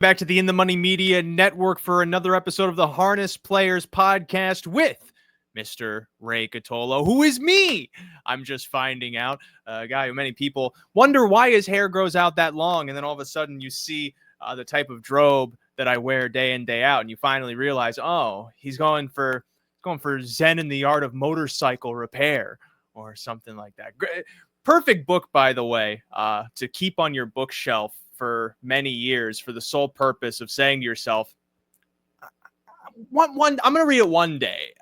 Back to the In the Money Media Network for another episode of the Harness Players Podcast with Mr. Ray Cotolo, who is me. I'm just finding out, a guy who many people wonder why his hair grows out that long, and then all of a sudden you see the type of drobe that I wear day in, day out, and you finally realize, oh, he's going for Zen in the Art of Motorcycle Repair or something like that. Perfect book, by the way, to keep on your bookshelf for many years for the sole purpose of saying to yourself, I'm going to read it one day.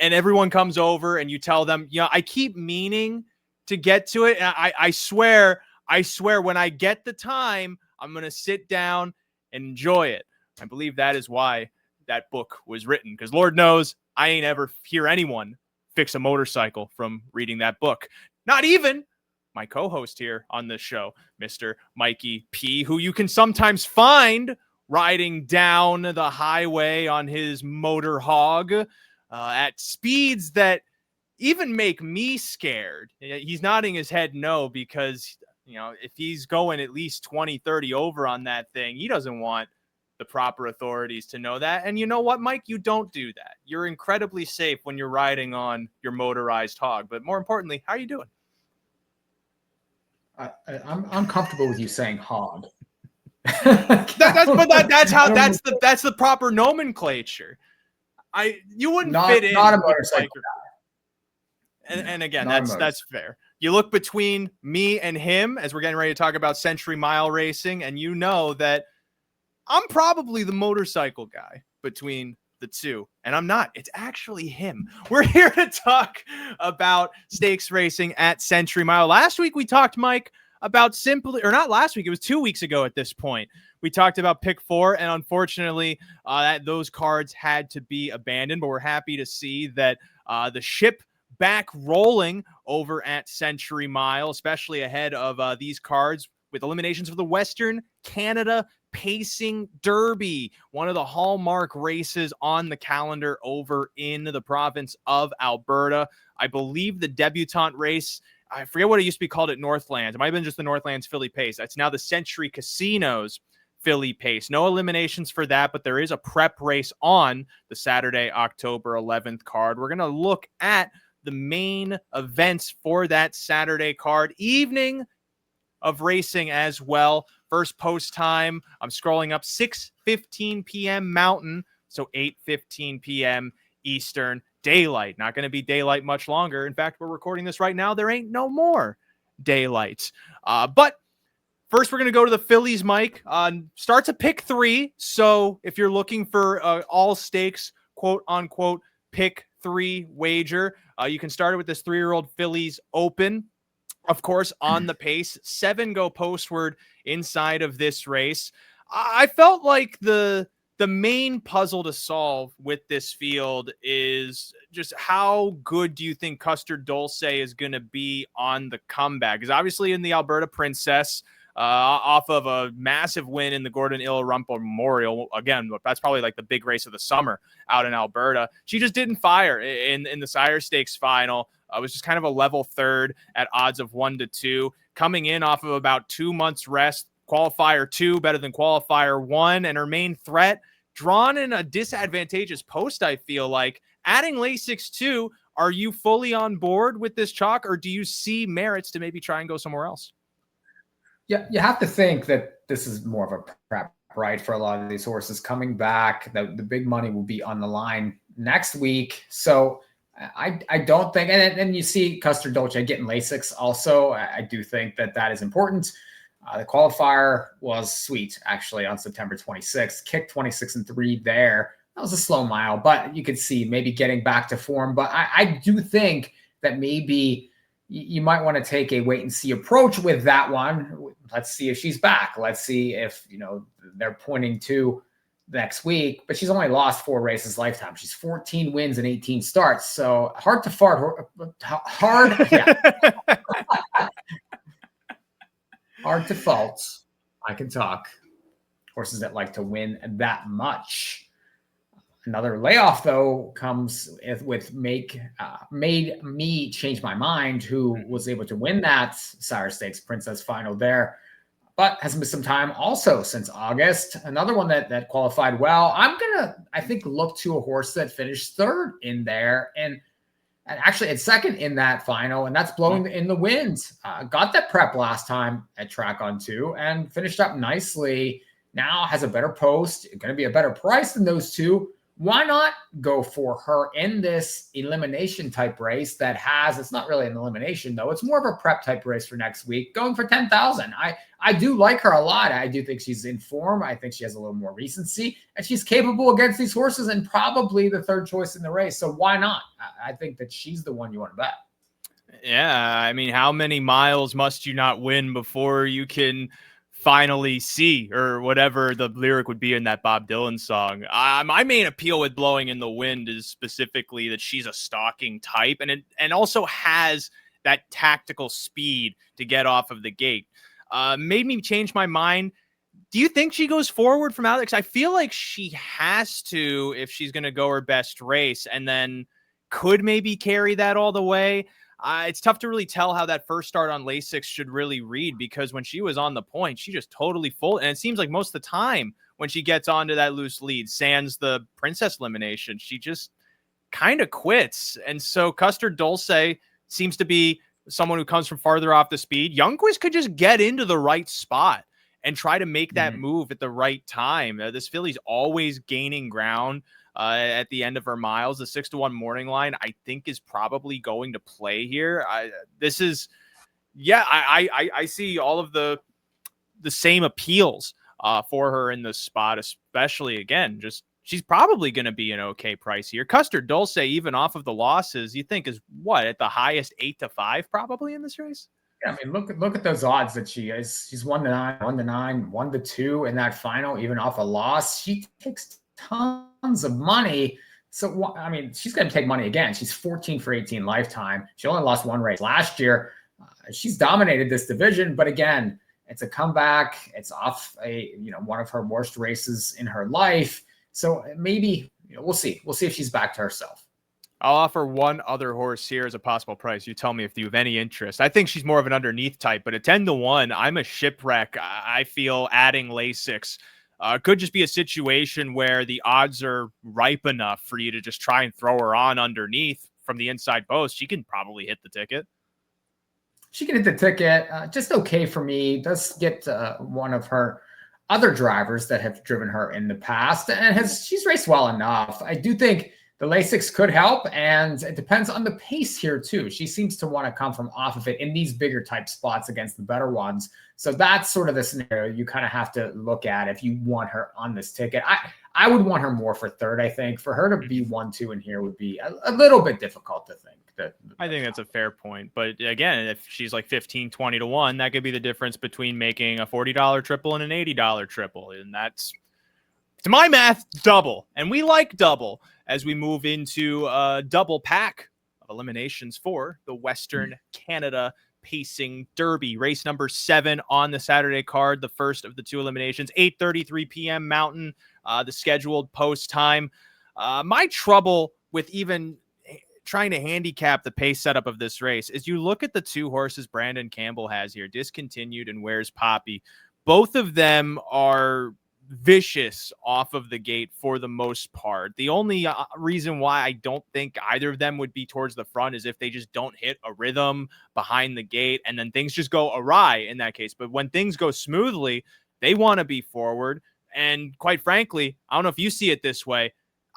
And everyone comes over and you tell them, I keep meaning to get to it. And I swear when I get the time, I'm going to sit down and enjoy it. I believe that is why that book was written, because Lord knows I ain't ever hear anyone fix a motorcycle from reading that book. Not even my co-host here on this show, Mr. Mikee P, who you can sometimes find riding down the highway on his motor hog at speeds that even make me scared. He's nodding his head no, because, if he's going at least 20, 30 over on that thing, he doesn't want the proper authorities to know that. And you know what, Mike? You don't do that. You're incredibly safe when you're riding on your motorized hog. But more importantly, how are you doing? I'm comfortable with you saying hog. That's the proper nomenclature. You wouldn't fit in. Not a motorcycle guy. And again, that's fair. You look between me and him as we're getting ready to talk about Century Mile racing, and you know that I'm probably the motorcycle guy between the two, and I'm not. It's actually him. We're here to talk about stakes racing at Century Mile. Last week we talked, Mike, about not last week. It was 2 weeks ago at this point. We talked about Pick 4, and unfortunately, those cards had to be abandoned. But we're happy to see that the ship back rolling over at Century Mile, especially ahead of these cards with eliminations for the Western Canada Pacing Derby, one of the hallmark races on the calendar over in the province of Alberta. I believe the debutante race, I forget what it used to be called at Northlands. It might have been just the Northlands Philly Pace. It's now the Century Casinos Philly Pace. No eliminations for that, but there is a prep race on the Saturday, October 11th card. We're going to look at the main events for that Saturday card. Evening of racing as well. First post time, I'm scrolling up, 6:15 p.m. Mountain, so 8:15 p.m. Eastern. Daylight. Not going to be daylight much longer. In fact, we're recording this right now. There ain't no more daylight. But first, we're going to go to the Phillies, Mike. Starts a pick 3. So if you're looking for all stakes, quote unquote, pick 3 wager, you can start it with this 3-year-old Phillies Open. Of course, on the pace, 7 go postward inside of this race. I felt like the main puzzle to solve with this field is just how good do you think Custer Dulce is going to be on the comeback? Because obviously in the Alberta Princess, off of a massive win in the Gordon Illarumpo Memorial, again, that's probably like the big race of the summer out in Alberta. She just didn't fire in the Sire Stakes final. It was just kind of a level third at odds of 1-2, coming in off of about 2 months rest. Qualifier 2 better than qualifier 1, and her main threat drawn in a disadvantageous post. I feel like adding Lasix 2. Are you fully on board with this chalk, or do you see merits to maybe try and go somewhere else? Yeah, you have to think that this is more of a prep, right, for a lot of these horses coming back. The big money will be on the line next week. So I don't think, and you see Custer Dolce getting Lasix also. I do think that is important. The qualifier was sweet, actually, on September 26th. Kicked 26-3 there. That was a slow mile, but you could see maybe getting back to form. But I do think that maybe you might want to take a wait-and-see approach with that one. Let's see if she's back. Let's see if, they're pointing to next week. But she's only lost 4 races lifetime. She's 14 wins and 18 starts. So hard to fart. Yeah. Hard to fault. I can talk. Horses that like to win that much. Another layoff, though, comes with made me change my mind, who was able to win that Sire Stakes Princess final there. but has missed some time also since August. Another one that qualified well. I'm gonna, I think, look to a horse that finished third in there and actually at second in that final, and that's Blowing in the Wind. Got that prep last time at Track on 2 and finished up nicely. Now has a better post, going to be a better price than those two. Why not go for her in this elimination type race that has, it's not really an elimination though, it's more of a prep type race for next week, going for 10,000. I do like her a lot. I do think she's in form. I think she has a little more recency and she's capable against these horses and probably the third choice in the race. So why not? I think that she's the one you want to bet. Yeah. I mean, how many miles must you not win before you can finally see, or whatever the lyric would be in that Bob Dylan song? My main appeal with Blowing in the Wind is specifically that she's a stalking type and also has that tactical speed to get off of the gate. Made me change my mind. Do you think she goes forward from Alex? I feel like she has to if she's going to go her best race, and then could maybe carry that all the way. It's tough to really tell how that first start on Lasix should really read, because when she was on the point, she just totally folded. And it seems like most of the time when she gets onto that loose lead, sans the Princess elimination, she just kind of quits. And so Custer Dulce seems to be someone who comes from farther off the speed. Youngquist could just get into the right spot and try to make that move at the right time. This filly's always gaining ground. At the end of her miles, the 6-1 morning line, I think, is probably going to play here. I see all of the same appeals for her in this spot, especially again, just she's probably going to be an okay price here. Custer Dulce, even off of the losses, you think is what, at the highest 8-5 probably in this race? Yeah, I mean, look at those odds that she is. She's 1-9, 1-9, 1-2 in that final, even off a loss. She takes tons of money. So, I mean, she's going to take money again. She's 14 for 18 lifetime. She only lost one race last year. She's dominated this division, but again, it's a comeback. It's off one of her worst races in her life. So maybe we'll see. We'll see if she's back to herself. I'll offer one other horse here as a possible price. You tell me if you have any interest. I think she's more of an underneath type, but at 10-1, I'm a shipwreck. I feel adding Lasix could just be a situation where the odds are ripe enough for you to just try and throw her on underneath from the inside post. She can probably hit the ticket. She can hit the ticket. Just okay for me. Does get one of her other drivers that have driven her in the past, and she's raced well enough. I do think the Lasix could help, and it depends on the pace here too. She seems to want to come from off of it in these bigger type spots against the better ones. So that's sort of the scenario you kind of have to look at if you want her on this ticket. I would want her more for third, I think. For her to be 1-2 in here would be a little bit difficult to think. I think that's a fair point. But again, if she's like 15-20-1, that could be the difference between making a $40 triple and an $80 triple. And that's, to my math, double. And we like double as we move into a double pack of eliminations for the Western Canada Pacing Derby. Race number 7 on the Saturday card, the first of the two eliminations, 8:33 p.m. Mountain, the scheduled post time. My trouble with even trying to handicap the pace setup of this race is you look at the two horses Brandon Campbell has here, Discontinued and Where's Poppy. Both of them are vicious off of the gate for the most part. The only reason why I don't think either of them would be towards the front is if they just don't hit a rhythm behind the gate and then things just go awry in that case. But when things go smoothly, they want to be forward. And quite frankly, I don't know if you see it this way,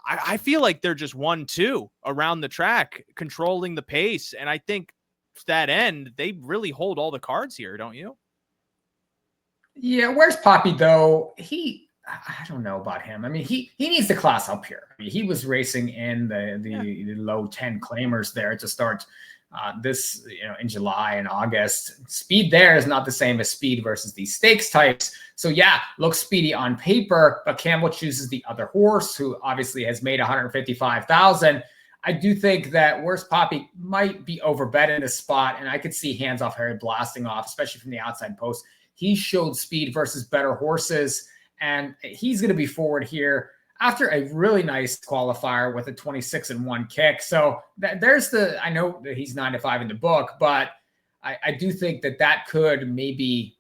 I feel like they're just 1-2 around the track, controlling the pace. And I think to that end, they really hold all the cards here, don't you? Yeah, Where's Poppy, though? I don't know about him. I mean, he needs to class up here. I mean, he was racing in the low 10 claimers there to start this, in July and August. Speed there is not the same as speed versus these stakes types. So yeah, looks speedy on paper, but Campbell chooses the other horse who obviously has made 155,000. I do think that Where's Poppy might be overbet in this spot, and I could see Hands Off Harry blasting off, especially from the outside post. He showed speed versus better horses, and he's going to be forward here after a really nice qualifier with a 26-1 kick. So I know that he's 9-5 in the book, but I do think that could maybe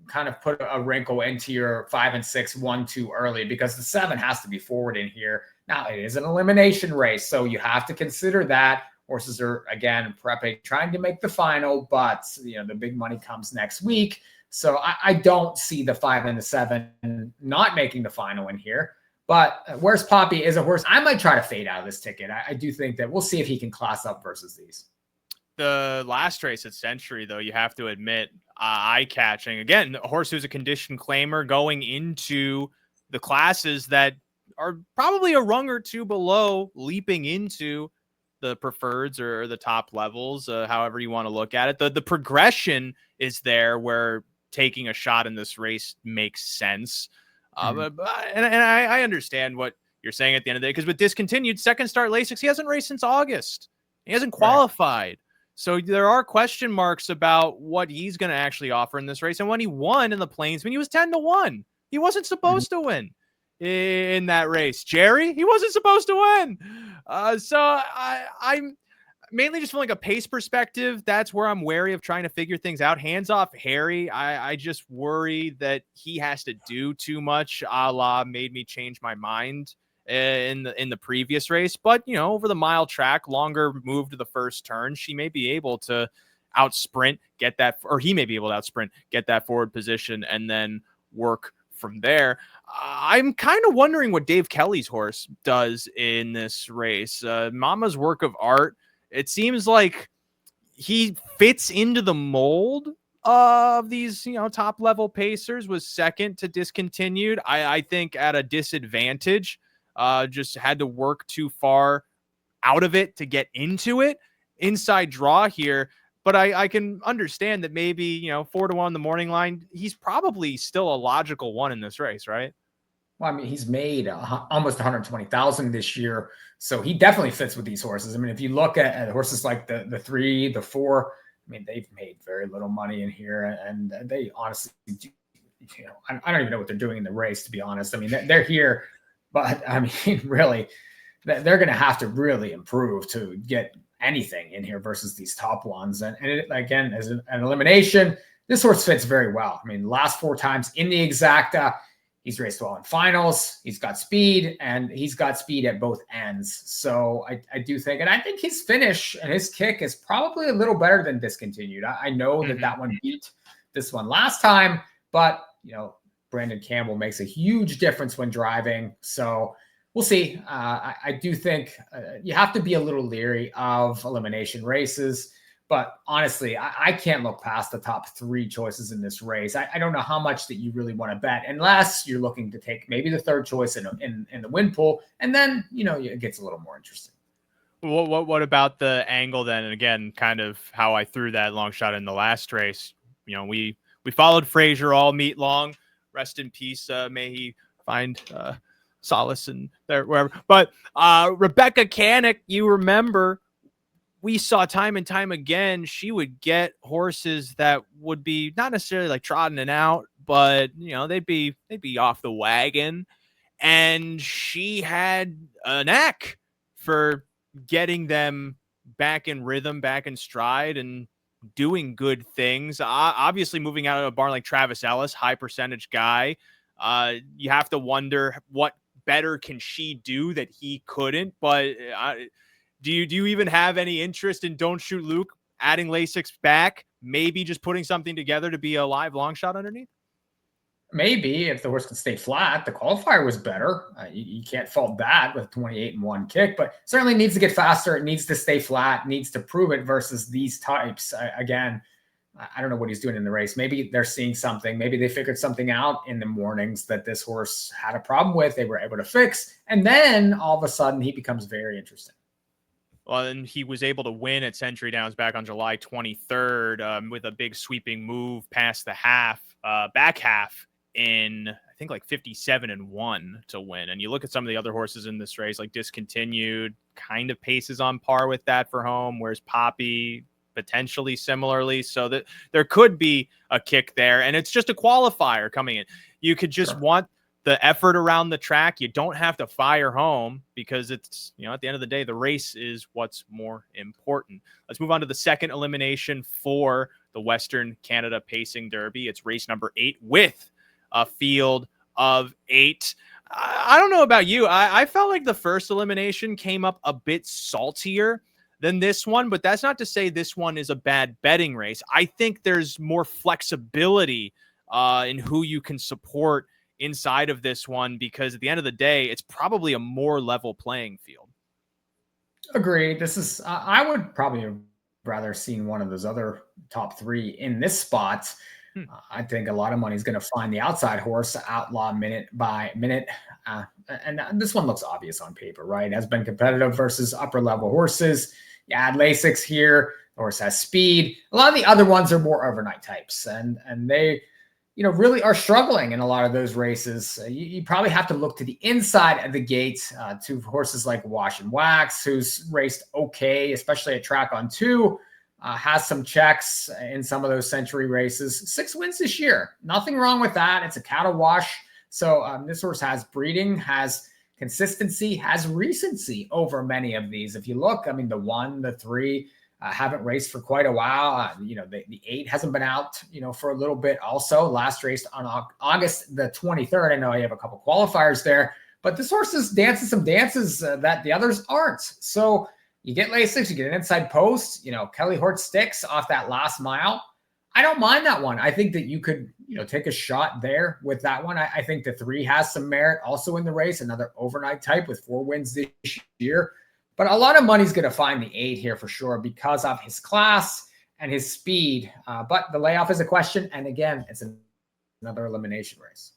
kind of put a wrinkle into your 5 and 6 1 too early, because the 7 has to be forward in here. Now it is an elimination race, so you have to consider that. Horses are, again, prepping, trying to make the final, but the big money comes next week. So I don't see the 5 and the 7 not making the final in here. But Where's Poppy is a horse I might try to fade out of this ticket. I do think that we'll see if he can class up versus these. The last race at Century, though, you have to admit, eye-catching. Again, a horse who's a condition claimer going into the classes that are probably a rung or two below leaping into the preferreds or the top levels, however you want to look at it. The progression is there where taking a shot in this race makes sense. And I understand what you're saying at the end of the day, because with discontinued second start Lasix, he hasn't raced since August. He hasn't qualified. Right. So there are question marks about what he's going to actually offer in this race. And when he won in the Plainsman, he was 10-1. He wasn't supposed to win in that race. Jerry, he wasn't supposed to win. So I'm mainly just from like a pace perspective. That's where I'm wary of trying to figure things out. Hands off Harry. I just worry that he has to do too much, a la Made Me Change My Mind in the previous race. But over the mile track, longer move to the first turn, she may be able to out sprint, get that, or he may be able to out sprint, get that forward position, and then work from there. I'm kind of wondering what Dave Kelly's horse does in this race. Mama's Work of Art. It seems like he fits into the mold of these, top level pacers. Was second to discontinued. I think at a disadvantage. Just had to work too far out of it to get into it. Inside draw here. But I can understand that maybe, 4-1 on the morning line. He's probably still a logical one in this race, right? Well, I mean, he's made almost 120,000 this year. So he definitely fits with these horses. I mean, if you look at horses like the 3, the 4, I mean, they've made very little money in here. And they honestly, I don't even know what they're doing in the race, to be honest. I mean, they're here, but I mean, really, they're going to have to really improve to get anything in here versus these top ones. And again, as an elimination, this horse fits very well. I mean, last 4 times in the exacta, he's raced well in finals. He's got speed, and he's got speed at both ends. So I do think, and I think his finish and his kick is probably a little better than discontinued. I know that one beat this one last time, but Brandon Campbell makes a huge difference when driving. So we'll see. I do think you have to be a little leery of elimination races. But honestly, I can't look past the top 3 choices in this race. I don't know how much that you really want to bet, unless you're looking to take maybe the 3rd choice in the win pool. And then, it gets a little more interesting. What about the angle then? And again, kind of how I threw that long shot in the last race. We followed Frazier all meet long. Rest in peace. May he find solace in there, wherever. But Rebecca Canick, you remember, we saw time and time again, she would get horses that would be not necessarily like trodden and out, but they'd be off the wagon. And she had a knack for getting them back in rhythm, back in stride, and doing good things. Obviously, moving out of a barn like Travis Ellis, high percentage guy, you have to wonder what better can she do that he couldn't. But do you even have any interest in Don't Shoot Luke adding Lasix back? Maybe just putting something together to be a live long shot underneath? Maybe if the horse can stay flat. The qualifier was better. You can't fault that with 28 and 1 kick, but certainly needs to get faster. It needs to stay flat, needs to prove it versus these types. Again, I don't know what he's doing in the race. Maybe they're seeing something. Maybe they figured something out in the mornings that this horse had a problem with. They were able to fix. And then all of a sudden he becomes very interesting. Well, and he was able to win at Century Downs back on July 23rd with a big sweeping move past the back half in, I think, like 57-1 to win. And you look at some of the other horses in this race, like Discontinued, kind of paces on par with that for home, whereas Poppy potentially similarly. So that there could be a kick there, and it's just a qualifier coming in. You could just want the effort around the track. You don't have to fire home, because it's, at the end of the day, the race is what's more important. Let's move on to the second elimination for the Western Canada Pacing Derby. It's race number 8 with a field of 8. I don't know about you. I felt like the first elimination came up a bit saltier than this one, but that's not to say this one is a bad betting race. I think there's more flexibility in who you can support inside of this one, because at the end of the day, it's probably a more level playing field. Agreed. This is, I would probably have rather seen one of those other top 3 in this spot. I think a lot of money is going to find the outside horse, Outlaw Minute by Minute. And this one looks obvious on paper, right? It has been competitive versus upper level horses. You add Lasix here, the horse has speed. A lot of the other ones are more overnight types, and they, really are struggling in a lot of those races. You probably have to look to the inside of the gate to horses like Wash and Wax, who's raced okay, especially at track on 2. Has some checks in some of those Century races. 6 wins this year. Nothing wrong with that. It's a cattle wash. So this horse has breeding, has consistency, has recency over many of these. If you look, I mean, the 1, the 3 haven't raced for quite a while. The 8 hasn't been out, for a little bit also. Last raced on August the 23rd. I know you have a couple qualifiers there, but this horse is dancing some dances that the others aren't. So you get Lasix, you get an inside post, Kelly Hort sticks off that last mile. I don't mind that one. I think that you could, take a shot there with that one. I think the 3 has some merit also in the race, another overnight type with 4 wins this year. But a lot of money's going to find the 8 here for sure because of his class and his speed. But the layoff is a question. And again, it's another elimination race.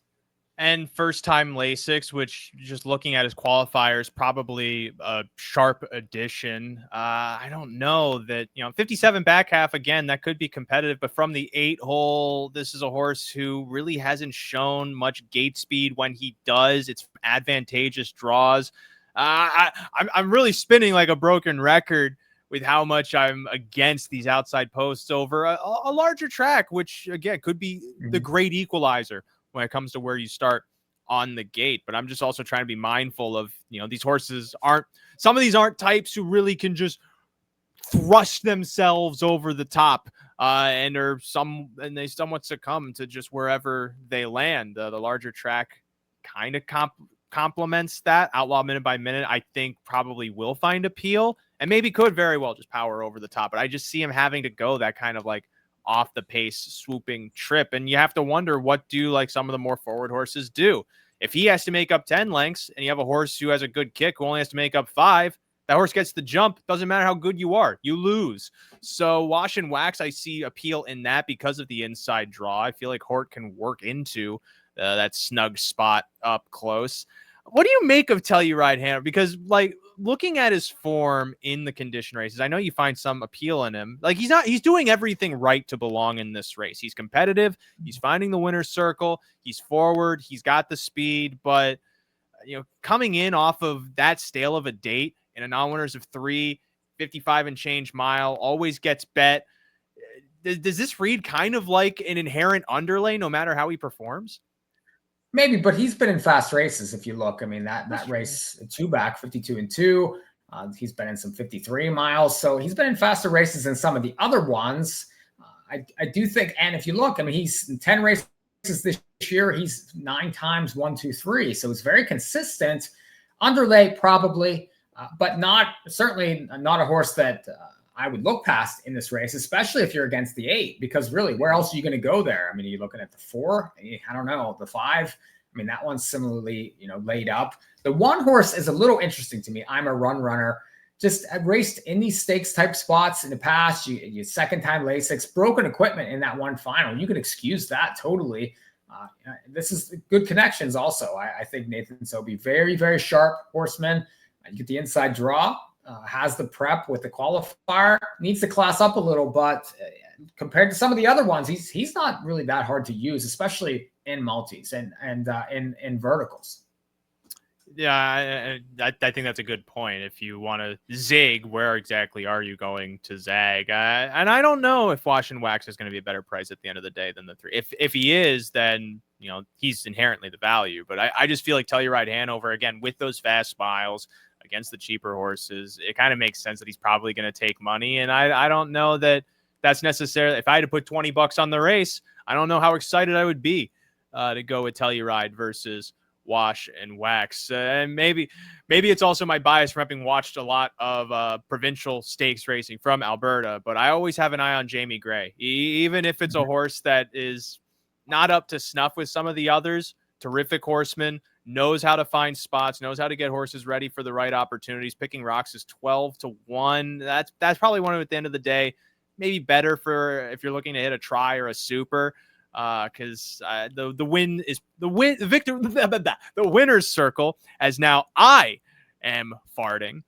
And first-time Lasix, which just looking at his qualifiers, probably a sharp addition. I don't know that, 57 back half, again, that could be competitive. But from the 8 hole, this is a horse who really hasn't shown much gate speed. When he does, it's advantageous draws. I'm really spinning like a broken record with how much I'm against these outside posts over a larger track, which, again, could be the great equalizer when it comes to where you start on the gate. But I'm just also trying to be mindful of, these horses some of these aren't types who really can just thrust themselves over the top and they somewhat succumb to just wherever they land. The larger track kind of complements that. Outlaw Minute by Minute, I think, probably will find appeal and maybe could very well just power over the top. But I just see him having to go that kind of like off the pace swooping trip, and you have to wonder, what do like some of the more forward horses do? If he has to make up 10 lengths and you have a horse who has a good kick who only has to make up 5, that horse gets the jump. Doesn't matter how good you are, you lose. So Wash and Wax, I see appeal in that because of the inside draw. I feel like Hort can work into that snug spot up close. What do you make of Telluride Hanover? Because like looking at his form in the condition races, I know you find some appeal in him. Like he's doing everything right to belong in this race. He's competitive. He's finding the winner's circle. He's forward. He's got the speed, but coming in off of that stale of a date in a non-winners of 3, 55 and change mile, always gets bet. Does this read kind of like an inherent underlay no matter how he performs? Maybe, but he's been in fast races. If you look, I mean, that race 2 back, 52 and 2. He's been in some 53 miles. So he's been in faster races than some of the other ones. I do think, and if you look, I mean, he's in 10 races this year. He's 9 times 1, 2, 3. So it's very consistent. Underlay probably, but certainly not a horse that I would look past in this race, especially if you're against the 8, because really, where else are you going to go there? I mean, are you looking at the 4? I don't know. The 5? I mean, that one's similarly, laid up. The 1 horse is a little interesting to me. I'm a runner. Just raced in these stakes type spots in the past. You second time Lasix, broken equipment in that 1 final. You can excuse that totally. This is good connections also. I think Nathan Sobey, very, very sharp horseman. You get the inside draw. Has the prep with the qualifier, needs to class up a little, but compared to some of the other ones, he's not really that hard to use, especially in multis and in verticals. Yeah, I think that's a good point. If you want to zig, where exactly are you going to zag? And I don't know if Wash and Wax is going to be a better price at the end of the day than the 3. If he is, then he's inherently the value. But I just feel like Telluride Hanover, again, with those fast miles against the cheaper horses, it kind of makes sense that he's probably going to take money. And I don't know that that's necessarily, if I had to put $20 on the race, I don't know how excited I would be to go with Telluride versus Wash and Wax. And maybe it's also my bias from having watched a lot of provincial stakes racing from Alberta, but I always have an eye on Jamie Gray. Even if it's a horse that is not up to snuff with some of the others, terrific horseman, knows how to find spots, knows how to get horses ready for the right opportunities. Picking Rocks is 12-1. That's probably one of them at the end of the day. Maybe better for if you're looking to hit a try or a super, because the winner's circle, as now I am farting.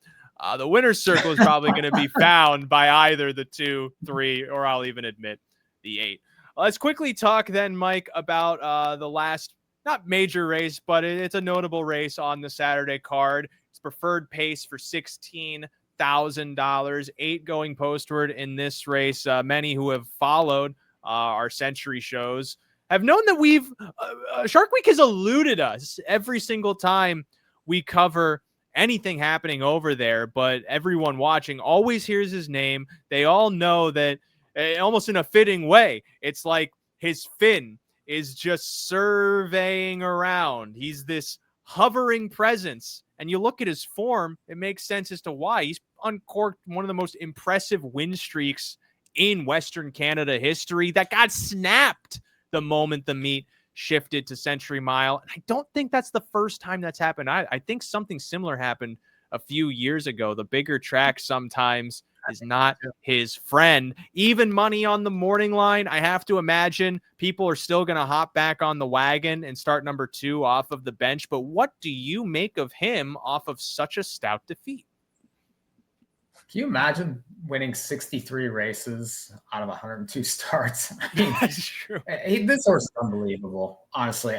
The winner's circle is probably going to be found by either the 2, 3, or I'll even admit the 8. Let's quickly talk then, Mike, about the last, not major race, but it's a notable race on the Saturday card. It's preferred pace for $16,000, 8 going postward in this race. Many who have followed our Century shows have known that we've Shark Week has eluded us every single time we cover anything happening over there, but everyone watching always hears his name. They all know that, almost in a fitting way, it's like his fin is just surveying around. He's this hovering presence, and you look at his form, it makes sense as to why. He's uncorked one of the most impressive win streaks in Western Canada history that got snapped the moment the meet shifted to Century Mile. And I don't think that's the first time that's happened. I think something similar happened a few years ago. The bigger track sometimes is not his friend. Even money on the morning line, I have to imagine people are still going to hop back on the wagon and start number 2 off of the bench. But what do you make of him off of such a stout defeat? Can you imagine winning 63 races out of 102 starts? I mean, that's true. This horse is unbelievable. Honestly,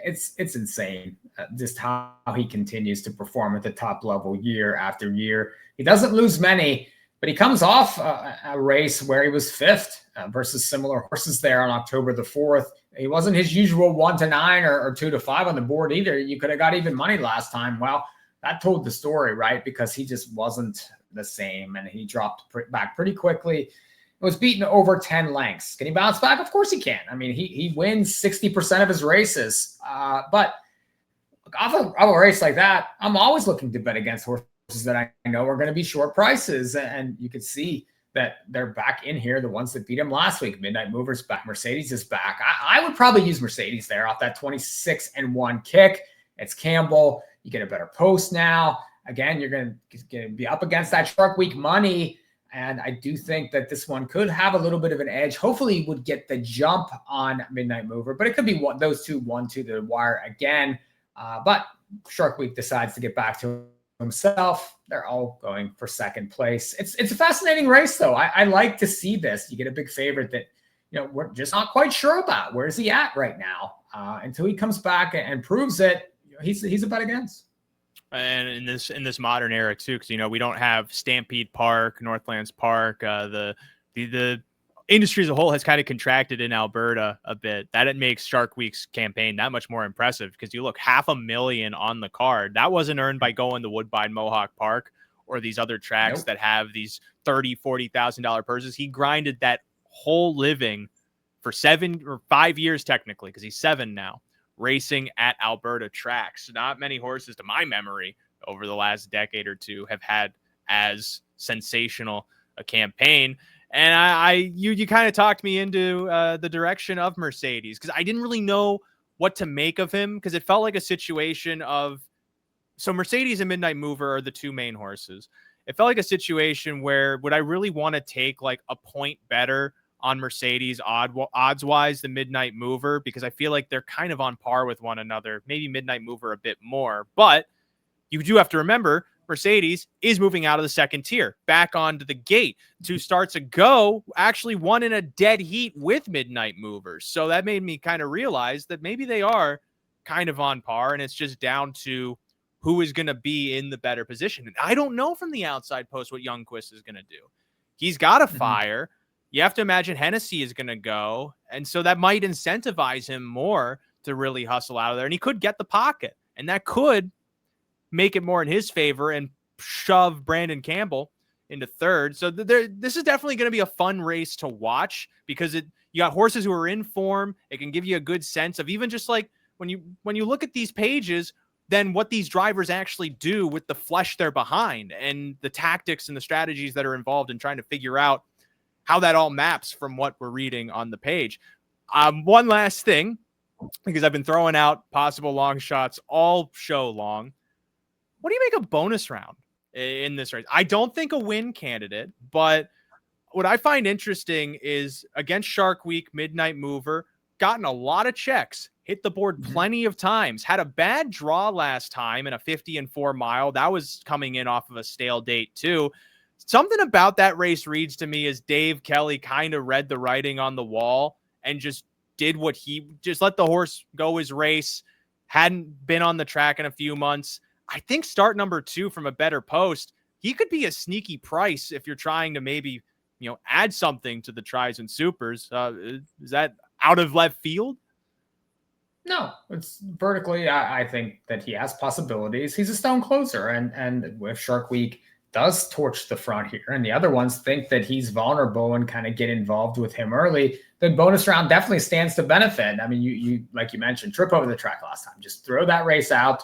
it's insane just how he continues to perform at the top level year after year. He doesn't lose many, but he comes off a race where he was 5th versus similar horses there on October the 4th. He wasn't his usual 1-9 or 2-5 on the board either. You could have got even money last time. Well, that told the story, right? Because he just wasn't the same, and he dropped back pretty quickly. It was beaten over 10 lengths. Can he bounce back? Of course he can. I mean, he wins 60% of his races. But off a race like that, I'm always looking to bet against horses that I know are going to be short prices. And you can see that they're back in here, the ones that beat him last week. Midnight Mover's back. Mercedes is back. I would probably use Mercedes there off that 26-1 kick. It's Campbell. You get a better post now. Again, you're going to be up against that Shark Week money. And I do think that this one could have a little bit of an edge. Hopefully, he would get the jump on Midnight Mover, but it could be those two, 1-2 to the wire again. But Shark Week decides to get back to himself. They're all going for second place. It's a fascinating race, though. I like to see this. You get a big favorite that we're just not quite sure about. Where's he at right now? Until he comes back and proves it, he's a bet against. And in this modern era too, because we don't have Stampede Park, Northlands Park. The industry as a whole has kind of contracted in Alberta a bit. That it makes Shark Week's campaign that much more impressive, because you look, $500,000 on the card. That wasn't earned by going to Woodbine Mohawk Park or these other tracks that have these $30,000-$40,000 purses. He grinded that whole living for 7 or 5 years technically, because he's 7 now, racing at Alberta tracks. Not many horses, to my memory, over the last decade or two have had as sensational a campaign. And you kind of talked me into the direction of Mercedes, because I didn't really know what to make of him, because it felt like a situation of, so Mercedes and Midnight Mover are the 2 main horses. It felt like a situation where, would I really want to take like a point better on Mercedes odds wise than Midnight Mover, because I feel like they're kind of on par with one another, maybe Midnight Mover a bit more. But you do have to remember, Mercedes is moving out of the second tier back onto the gate. 2 starts ago, actually won in a dead heat with Midnight Mover. So that made me kind of realize that maybe they are kind of on par, and it's just down to who is going to be in the better position. And I don't know from the outside post what Youngquist is going to do. He's got a fire. You have to imagine Hennessy is going to go. And so that might incentivize him more to really hustle out of there. And he could get the pocket. And that could make it more in his favor and shove Brandon Campbell into third. So this is definitely going to be a fun race to watch because you got horses who are in form. It can give you a good sense of even just like when you look at these pages, then what these drivers actually do with the flesh they're behind and the tactics and the strategies that are involved in trying to figure out how that all maps from what we're reading on the page. One last thing, because I've been throwing out possible long shots all show long. What do you make a bonus round in this race? I don't think a win candidate, but what I find interesting is against Shark Week, Midnight Mover, gotten a lot of checks, hit the board plenty of times, had a bad draw last time in a 50 and 4 mile. That was coming in off of a stale date too. Something about that race reads to me as Dave Kelly kind of read the writing on the wall and just did what he just let the horse go his race. Hadn't been on the track in a few months. I think start number 2 from a better post, he could be a sneaky price if you're trying to maybe, add something to the tries and supers. Is that out of left field? No, it's vertically. I think that he has possibilities. He's a stone closer. And if Shark Week does torch the front here and the other ones think that he's vulnerable and kind of get involved with him early, the bonus round definitely stands to benefit. I mean, you like you mentioned, trip over the track last time. Just throw that race out.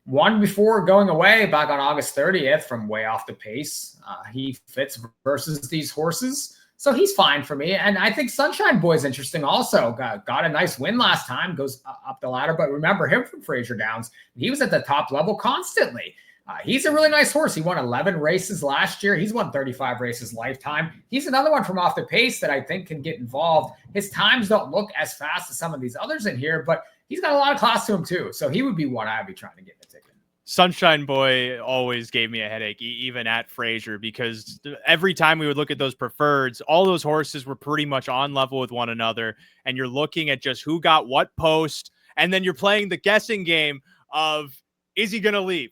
One before going away back on August 30th from way off the pace. He fits versus these horses. So he's fine for me. And I think Sunshine Boy is interesting also. Got a nice win last time, goes up the ladder. But remember him from Fraser Downs. He was at the top level constantly. He's a really nice horse. He won 11 races last year. He's won 35 races lifetime. He's another one from off the pace that I think can get involved. His times don't look as fast as some of these others in here, but he's got a lot of class to him too. So he would be one I'd be trying to get in a ticket. Sunshine Boy always gave me a headache, even at Fraser, because every time we would look at those preferreds, all those horses were pretty much on level with one another. And you're looking at just who got what post. And then you're playing the guessing game of, is he going to leave?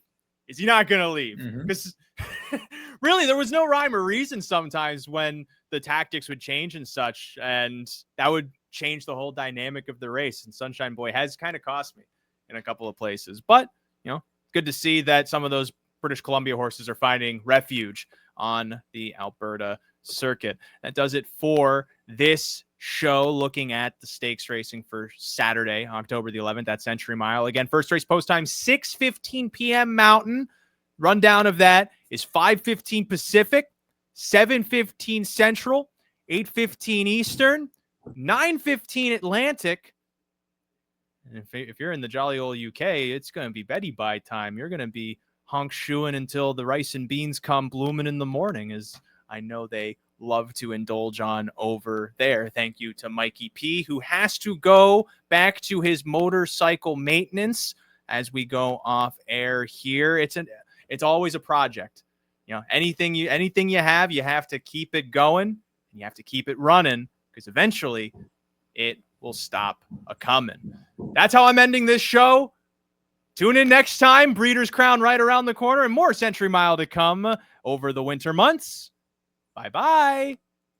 Is he not going to leave? Because really, there was no rhyme or reason sometimes when the tactics would change and such. And that would change the whole dynamic of the race. And Sunshine Boy has kind of cost me in a couple of places. But, good to see that some of those British Columbia horses are finding refuge on the Alberta circuit. That does it for this show, looking at the stakes racing for Saturday, October the 11th at Century Mile. Again, first race post time, 6:15 p.m. Mountain. Rundown of that is 5:15 Pacific, 7:15 Central, 8:15 Eastern, 9:15 Atlantic. And if you're in the jolly old UK, it's going to be Betty Bye time. You're going to be honk shoeing until the rice and beans come blooming in the morning, as I know they love to indulge on over there. Thank you to Mikee P, who has to go back to his motorcycle maintenance as we go off air here. It's always a project. Anything you have, you have to keep it going and you have to keep it running, because eventually it will stop a-coming. That's how I'm ending this show. Tune in next time. Breeders' Crown right around the corner and more Century Mile to come over the winter months. Bye-bye.